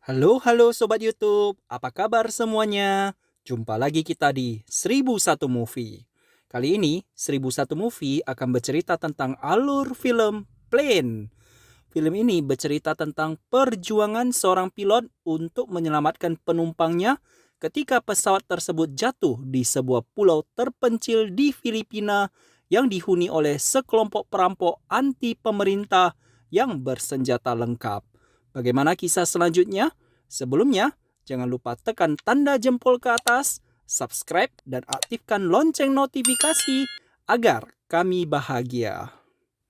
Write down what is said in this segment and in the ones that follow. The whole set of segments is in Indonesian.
Halo Sobat YouTube, apa kabar semuanya? Jumpa lagi kita di 1001 Movie. Kali ini 1001 Movie akan bercerita tentang alur film Plane. Film ini bercerita tentang perjuangan seorang pilot untuk menyelamatkan penumpangnya ketika pesawat tersebut jatuh di sebuah pulau terpencil di Filipina yang dihuni oleh sekelompok perampok anti pemerintah yang bersenjata lengkap. Bagaimana kisah selanjutnya? Sebelumnya, jangan lupa tekan tanda jempol ke atas, subscribe, dan aktifkan lonceng notifikasi agar kami bahagia.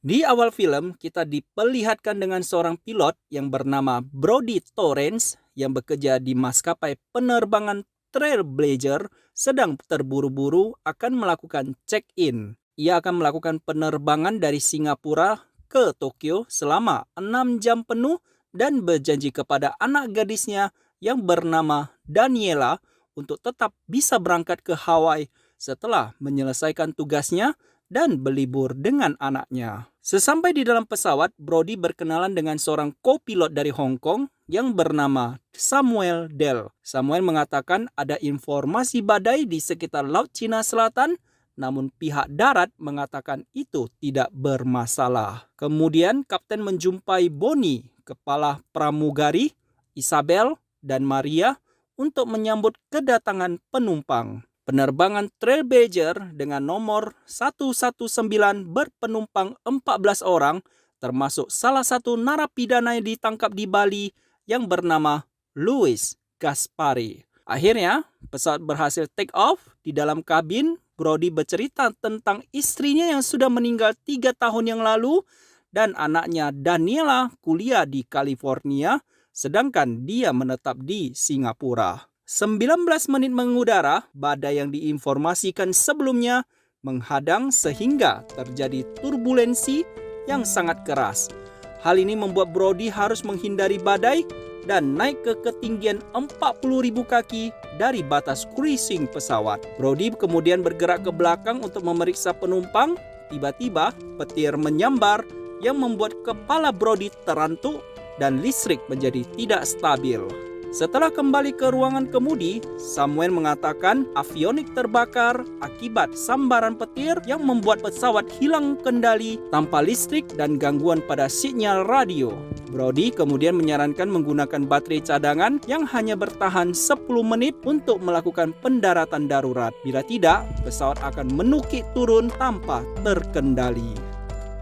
Di awal film, kita diperlihatkan dengan seorang pilot yang bernama Brody Torrance yang bekerja di maskapai penerbangan Trailblazer sedang terburu-buru akan melakukan check-in. Ia akan melakukan penerbangan dari Singapura ke Tokyo selama 6 jam penuh dan berjanji kepada anak gadisnya yang bernama Daniela untuk tetap bisa berangkat ke Hawaii setelah menyelesaikan tugasnya dan berlibur dengan anaknya. Sesampai di dalam pesawat, Brody berkenalan dengan seorang co-pilot dari Hong Kong yang bernama Samuel Dell. Samuel mengatakan ada informasi badai di sekitar Laut Cina Selatan, namun pihak darat mengatakan itu tidak bermasalah. Kemudian Kapten menjumpai Bonnie, kepala pramugari, Isabel, dan Maria untuk menyambut kedatangan penumpang. Penerbangan Trailblazer dengan nomor 119 berpenumpang 14 orang, termasuk salah satu narapidana yang ditangkap di Bali yang bernama Louis Gaspari. Akhirnya, pesawat berhasil take off. Di dalam kabin, Brody bercerita tentang istrinya yang sudah meninggal 3 tahun yang lalu dan anaknya Daniela kuliah di California, sedangkan dia menetap di Singapura. 19 menit mengudara, badai yang diinformasikan sebelumnya menghadang sehingga terjadi turbulensi yang sangat keras. Hal ini membuat Brody harus menghindari badai dan naik ke ketinggian 40.000 kaki dari batas cruising pesawat. Brody kemudian bergerak ke belakang untuk memeriksa penumpang. Tiba-tiba petir menyambar yang membuat kepala Brody terantuk dan listrik menjadi tidak stabil. Setelah kembali ke ruangan kemudi, Samuel mengatakan avionik terbakar akibat sambaran petir yang membuat pesawat hilang kendali tanpa listrik dan gangguan pada sinyal radio. Brody kemudian menyarankan menggunakan baterai cadangan yang hanya bertahan 10 menit untuk melakukan pendaratan darurat. Bila tidak, pesawat akan menukik turun tanpa terkendali.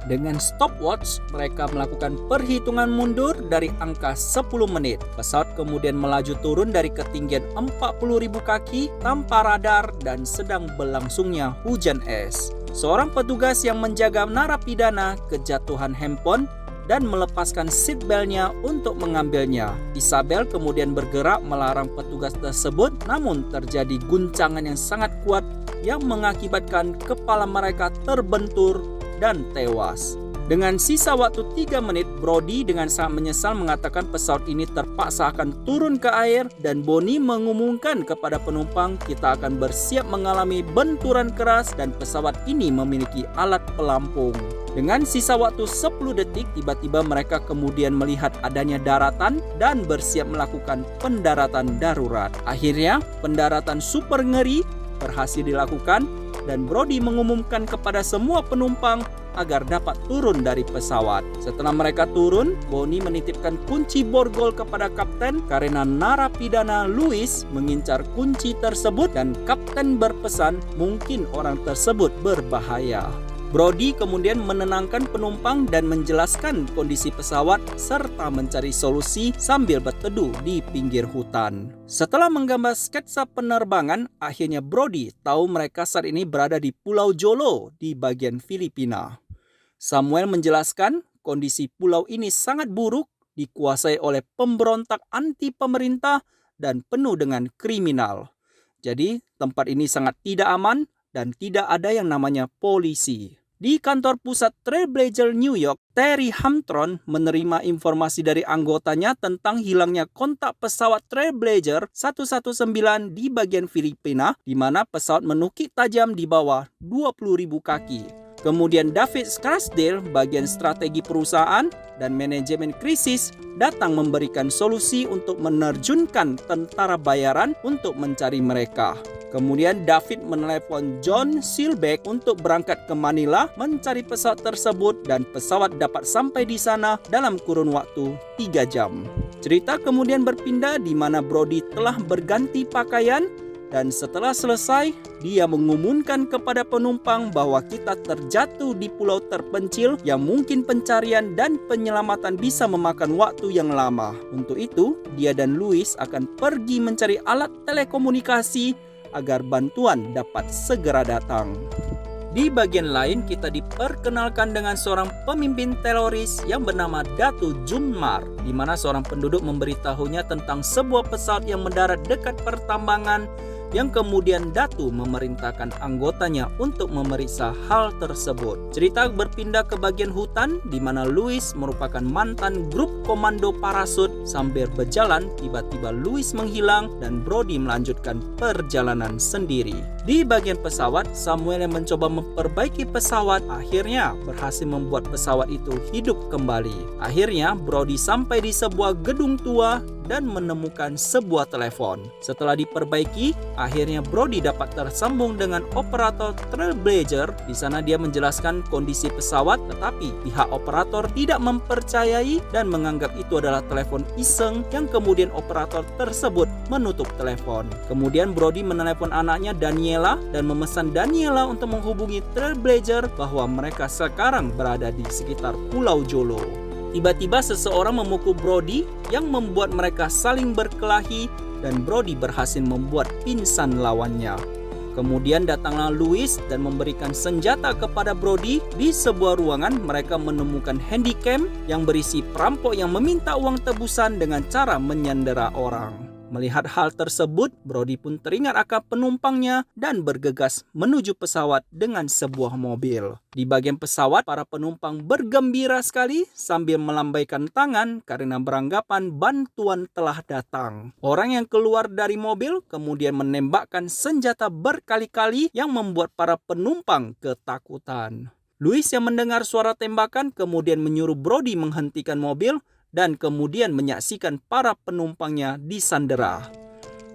Dengan stopwatch, mereka melakukan perhitungan mundur dari angka 10 menit. Pesawat kemudian melaju turun dari ketinggian 40.000 kaki tanpa radar dan sedang berlangsungnya hujan es. Seorang petugas yang menjaga narapidana kejatuhan handphone dan melepaskan seatbeltnya untuk mengambilnya. Isabel kemudian bergerak melarang petugas tersebut, namun terjadi guncangan yang sangat kuat yang mengakibatkan kepala mereka terbentur dan tewas. Dengan sisa waktu 3 menit, Brody dengan sangat menyesal mengatakan pesawat ini terpaksa akan turun ke air dan Bonnie mengumumkan kepada penumpang kita akan bersiap mengalami benturan keras dan pesawat ini memiliki alat pelampung. Dengan sisa waktu 10 detik, tiba-tiba mereka kemudian melihat adanya daratan dan bersiap melakukan pendaratan darurat. Akhirnya, pendaratan super ngeri berhasil dilakukan dan Brody mengumumkan kepada semua penumpang agar dapat turun dari pesawat. Setelah mereka turun, Bonnie menitipkan kunci borgol kepada kapten karena narapidana Louis mengincar kunci tersebut dan kapten berpesan mungkin orang tersebut berbahaya. Brody kemudian menenangkan penumpang dan menjelaskan kondisi pesawat serta mencari solusi sambil berteduh di pinggir hutan. Setelah menggambar sketsa penerbangan, akhirnya Brody tahu mereka saat ini berada di Pulau Jolo di bagian Filipina. Samuel menjelaskan kondisi pulau ini sangat buruk, dikuasai oleh pemberontak anti pemerintah dan penuh dengan kriminal. Jadi tempat ini sangat tidak aman dan tidak ada yang namanya polisi. Di kantor pusat Trailblazer New York, Terry Hampton menerima informasi dari anggotanya tentang hilangnya kontak pesawat Trailblazer 119 di bagian Filipina, di mana pesawat menukik tajam di bawah 20.000 kaki. Kemudian David Scarsdale, bagian strategi perusahaan dan manajemen krisis, datang memberikan solusi untuk menerjunkan tentara bayaran untuk mencari mereka. Kemudian David menelepon John Silbeck untuk berangkat ke Manila mencari pesawat tersebut dan pesawat dapat sampai di sana dalam kurun waktu 3 jam. Cerita kemudian berpindah di mana Brody telah berganti pakaian dan setelah selesai, dia mengumumkan kepada penumpang bahwa kita terjatuh di pulau terpencil yang mungkin pencarian dan penyelamatan bisa memakan waktu yang lama. Untuk itu, dia dan Louis akan pergi mencari alat telekomunikasi agar bantuan dapat segera datang. Di bagian lain, kita diperkenalkan dengan seorang pemimpin teroris yang bernama Datu Junmar, di mana seorang penduduk memberitahunya tentang sebuah pesawat yang mendarat dekat pertambangan yang kemudian Datu memerintahkan anggotanya untuk memeriksa hal tersebut. Cerita berpindah ke bagian hutan di mana Louis merupakan mantan grup komando parasut. Sambil berjalan, tiba-tiba Louis menghilang dan Brody melanjutkan perjalanan sendiri. Di bagian pesawat, Samuel yang mencoba memperbaiki pesawat akhirnya berhasil membuat pesawat itu hidup kembali. Akhirnya Brody sampai di sebuah gedung tua dan menemukan sebuah telepon. Setelah diperbaiki, akhirnya Brody dapat tersambung dengan operator Trailblazer. Di sana dia menjelaskan kondisi pesawat, tetapi pihak operator tidak mempercayai dan menganggap itu adalah telepon iseng yang kemudian operator tersebut menutup telepon. Kemudian Brody menelepon anaknya Daniela dan memesan Daniela untuk menghubungi Trailblazer bahwa mereka sekarang berada di sekitar Pulau Jolo. Tiba-tiba seseorang memukul Brody yang membuat mereka saling berkelahi dan Brody berhasil membuat pingsan lawannya. Kemudian datanglah Louis dan memberikan senjata kepada Brody. Di sebuah ruangan mereka menemukan handycam yang berisi perampok yang meminta uang tebusan dengan cara menyandera orang. Melihat hal tersebut, Brody pun teringat akan penumpangnya dan bergegas menuju pesawat dengan sebuah mobil. Di bagian pesawat, para penumpang bergembira sekali sambil melambaikan tangan karena beranggapan bantuan telah datang. Orang yang keluar dari mobil kemudian menembakkan senjata berkali-kali yang membuat para penumpang ketakutan. Louis yang mendengar suara tembakan kemudian menyuruh Brody menghentikan mobil dan kemudian menyaksikan para penumpangnya disandera.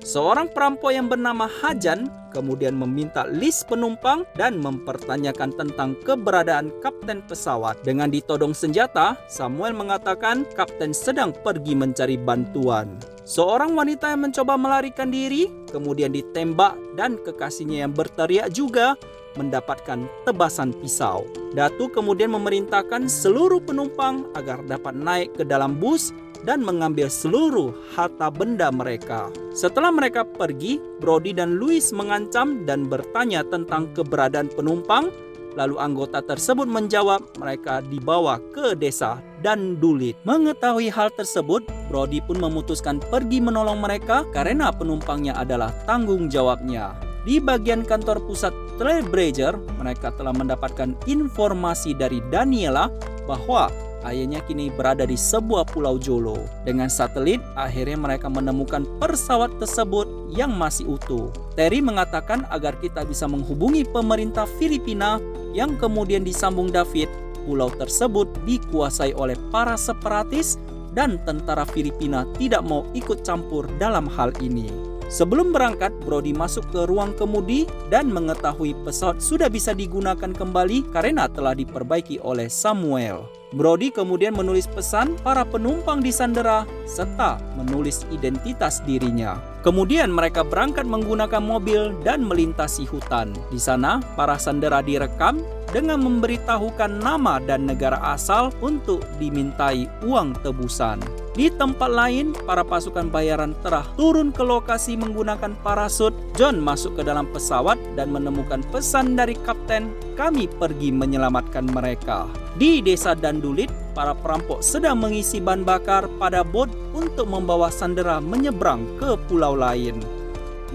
Seorang perampok yang bernama Hajan kemudian meminta list penumpang dan mempertanyakan tentang keberadaan kapten pesawat. Dengan ditodong senjata, Samuel mengatakan kapten sedang pergi mencari bantuan. Seorang wanita yang mencoba melarikan diri kemudian ditembak dan kekasihnya yang berteriak juga mendapatkan tebasan pisau. Datu kemudian memerintahkan seluruh penumpang agar dapat naik ke dalam bus dan mengambil seluruh harta benda mereka. Setelah mereka pergi, Brody dan Louis mengancam dan bertanya tentang keberadaan penumpang. Lalu anggota tersebut menjawab mereka dibawa ke desa Dandulit. Mengetahui hal tersebut, Brody pun memutuskan pergi menolong mereka karena penumpangnya adalah tanggung jawabnya. Di bagian kantor pusat Trailblazer, mereka telah mendapatkan informasi dari Daniela bahwa ayahnya kini berada di sebuah pulau Jolo. Dengan satelit, akhirnya mereka menemukan pesawat tersebut yang masih utuh. Terry mengatakan agar kita bisa menghubungi pemerintah Filipina yang kemudian disambung David. Pulau tersebut dikuasai oleh para separatis dan tentara Filipina tidak mau ikut campur dalam hal ini. Sebelum berangkat, Brody masuk ke ruang kemudi dan mengetahui pesawat sudah bisa digunakan kembali karena telah diperbaiki oleh Samuel. Brody kemudian menulis pesan para penumpang disandera serta menulis identitas dirinya. Kemudian mereka berangkat menggunakan mobil dan melintasi hutan. Di sana, para sandera direkam dengan memberitahukan nama dan negara asal untuk dimintai uang tebusan. Di tempat lain, para pasukan bayaran telah turun ke lokasi menggunakan parasut. John masuk ke dalam pesawat dan menemukan pesan dari kapten, "Kami pergi menyelamatkan mereka." Di desa Dandulit, para perampok sedang mengisi bahan bakar pada bot untuk membawa sandera menyeberang ke pulau lain.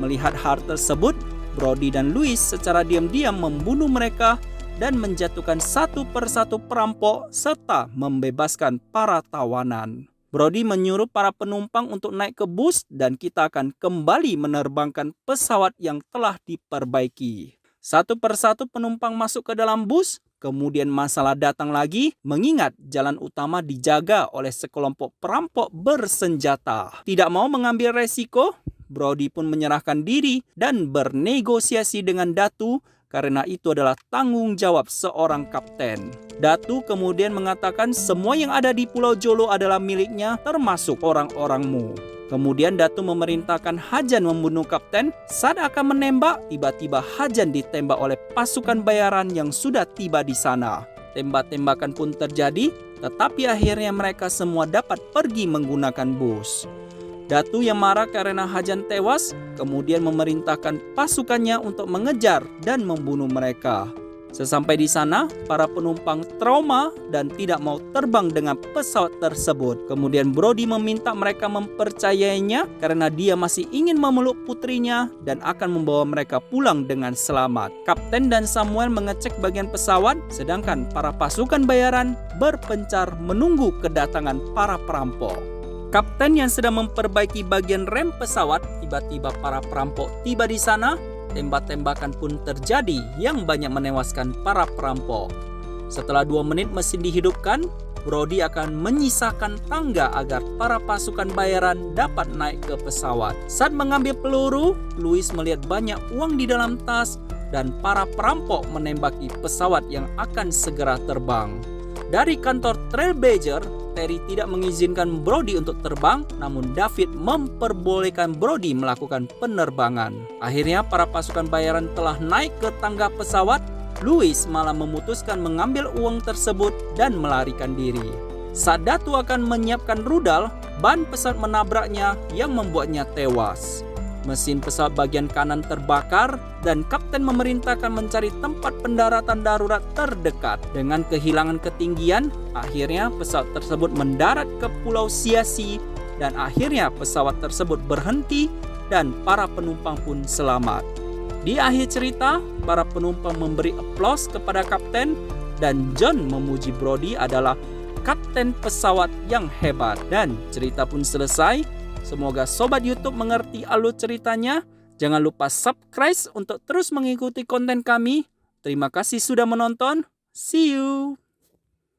Melihat hal tersebut, Brody dan Louis secara diam-diam membunuh mereka dan menjatuhkan satu persatu perampok serta membebaskan para tawanan. Brody menyuruh para penumpang untuk naik ke bus dan kita akan kembali menerbangkan pesawat yang telah diperbaiki. Satu persatu penumpang masuk ke dalam bus, Kemudian masalah datang lagi, mengingat jalan utama dijaga oleh sekelompok perampok bersenjata. Tidak mau mengambil resiko, Brody pun menyerahkan diri dan bernegosiasi dengan Datu karena itu adalah tanggung jawab seorang kapten. Datu kemudian mengatakan semua yang ada di Pulau Jolo adalah miliknya termasuk orang-orangmu. Kemudian Datu memerintahkan Hajan membunuh kapten. Saat akan menembak, tiba-tiba Hajan ditembak oleh pasukan bayaran yang sudah tiba di sana. Tembak-tembakan pun terjadi, tetapi akhirnya mereka semua dapat pergi menggunakan bus. Datu yang marah karena Hajan tewas, kemudian memerintahkan pasukannya untuk mengejar dan membunuh mereka. Sesampai di sana, para penumpang trauma dan tidak mau terbang dengan pesawat tersebut. Kemudian Brody meminta mereka mempercayainya karena dia masih ingin memeluk putrinya dan akan membawa mereka pulang dengan selamat. Kapten dan Samuel mengecek bagian pesawat, sedangkan para pasukan bayaran berpencar menunggu kedatangan para perampok. Kapten yang sedang memperbaiki bagian rem pesawat, tiba-tiba para perampok tiba di sana. Tembak-tembakan pun terjadi yang banyak menewaskan para perampok. Setelah 2 menit mesin dihidupkan, Brody akan menyisakan tangga agar para pasukan bayaran dapat naik ke pesawat. Saat mengambil peluru, Louis melihat banyak uang di dalam tas dan para perampok menembaki pesawat yang akan segera terbang. Dari kantor Trailblazer, Terry tidak mengizinkan Brody untuk terbang, namun David memperbolehkan Brody melakukan penerbangan. Akhirnya para pasukan bayaran telah naik ke tangga pesawat. Louis malah memutuskan mengambil uang tersebut dan melarikan diri. Saat Datu akan menyiapkan rudal, ban pesawat menabraknya yang membuatnya tewas. Mesin pesawat bagian kanan terbakar dan kapten memerintahkan mencari tempat pendaratan darurat terdekat. Dengan kehilangan ketinggian, akhirnya pesawat tersebut mendarat ke Pulau Siasi dan akhirnya pesawat tersebut berhenti dan para penumpang pun selamat. Di akhir cerita, para penumpang memberi aplaus kepada kapten dan John memuji Brody adalah kapten pesawat yang hebat. Dan cerita pun selesai. Semoga Sobat YouTube mengerti alur ceritanya. Jangan lupa subscribe untuk terus mengikuti konten kami. Terima kasih sudah menonton. See you!